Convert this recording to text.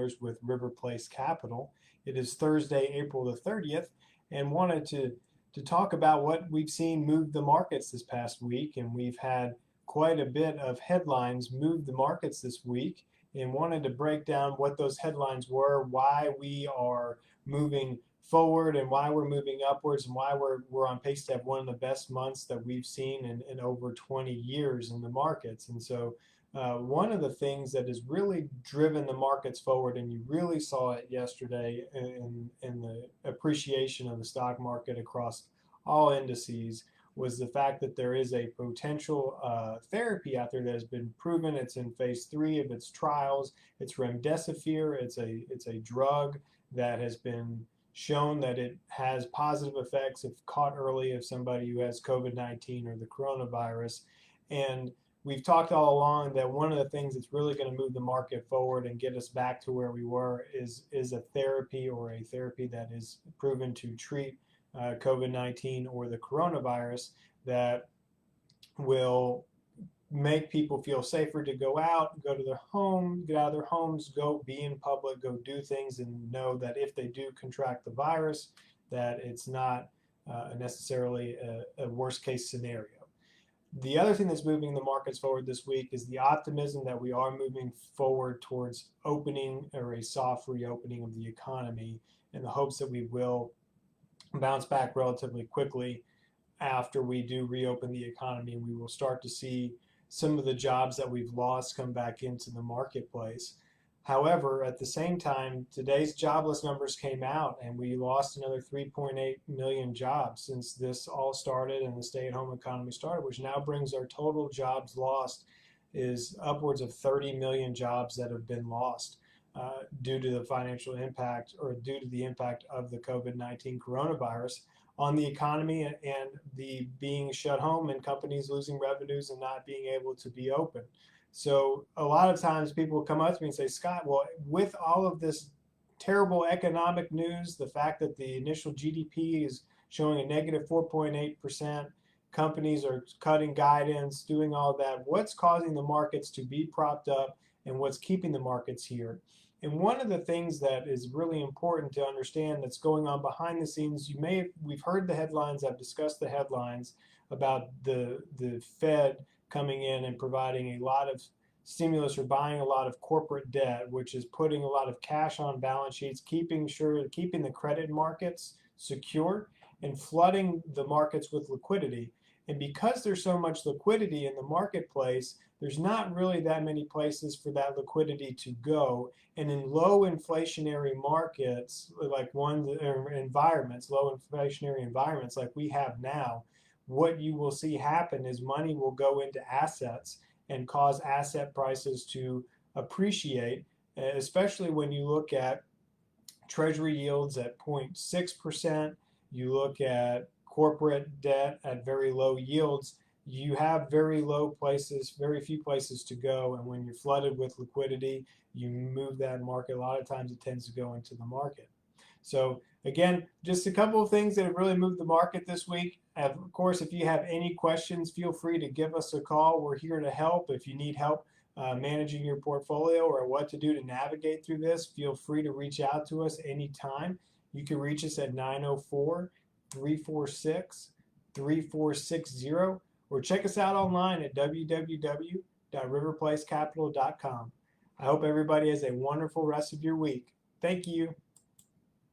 Dealers with River Place Capital. It is Thursday, April the 30th, and wanted to talk about what we've seen move the markets this past week. And we've had quite a bit of headlines move the markets this week, and wanted to break down what those headlines were, why we are moving forward and why we're moving upwards, and why we're on pace to have one of the best months that we've seen in over 20 years in the markets. And so one of the things that has really driven the markets forward, and you really saw it yesterday in the appreciation of the stock market across all indices, was the fact that there is a potential therapy out there that has been proven. It's in phase 3 of its trials. It's remdesivir. It's a drug that has been shown that it has positive effects if caught early of somebody who has COVID-19 or the coronavirus. And we've talked all along that one of the things that's really going to move the market forward and get us back to where we were is a therapy, or a therapy that is proven to treat COVID-19 or the coronavirus, that will make people feel safer to go out, go to their home, get out of their homes, go be in public, go do things, and know that if they do contract the virus, that it's not necessarily a worst case scenario. The other thing that's moving the markets forward this week is the optimism that we are moving forward towards opening, or a soft reopening of the economy, in the hopes that we will bounce back relatively quickly after we do reopen the economy, and we will start to see some of the jobs that we've lost come back into the marketplace. However, at the same time, today's jobless numbers came out, and we lost another 3.8 million jobs since this all started and the stay-at-home economy started, which now brings our total jobs lost is upwards of 30 million jobs that have been lost due to the financial impact, or due to the impact of the COVID-19 coronavirus on the economy, and the being shut home, and companies losing revenues and not being able to be open. So a lot of times people come up to me and say, Scott, well, with all of this terrible economic news, the fact that the initial GDP is showing a negative 4.8%, companies are cutting guidance, doing all that, what's causing the markets to be propped up, and what's keeping the markets here? And one of the things that is really important to understand that's going on behind the scenes, we've heard the headlines, I've discussed the headlines about the Fed coming in and providing a lot of stimulus, or buying a lot of corporate debt, which is putting a lot of cash on balance sheets, keeping the credit markets secure, and flooding the markets with liquidity. And because there's so much liquidity in the marketplace, there's not really that many places for that liquidity to go. And in low inflationary markets, like environments, low inflationary environments like we have now, what you will see happen is money will go into assets and cause asset prices to appreciate, especially when you look at treasury yields at 0.6%, you look at corporate debt at very low yields. You have very few places to go, and when you're flooded with liquidity, you move that market. A lot of times it tends to go into the market. So again, just a couple of things that have really moved the market this week. Of course, if you have any questions, feel free to give us a call. We're here to help. If you need help managing your portfolio, or what to do to navigate through this, feel free to reach out to us anytime. You can reach us at 904-346-3460, or check us out online at www.riverplacecapital.com. I hope everybody has a wonderful rest of your week. Thank you.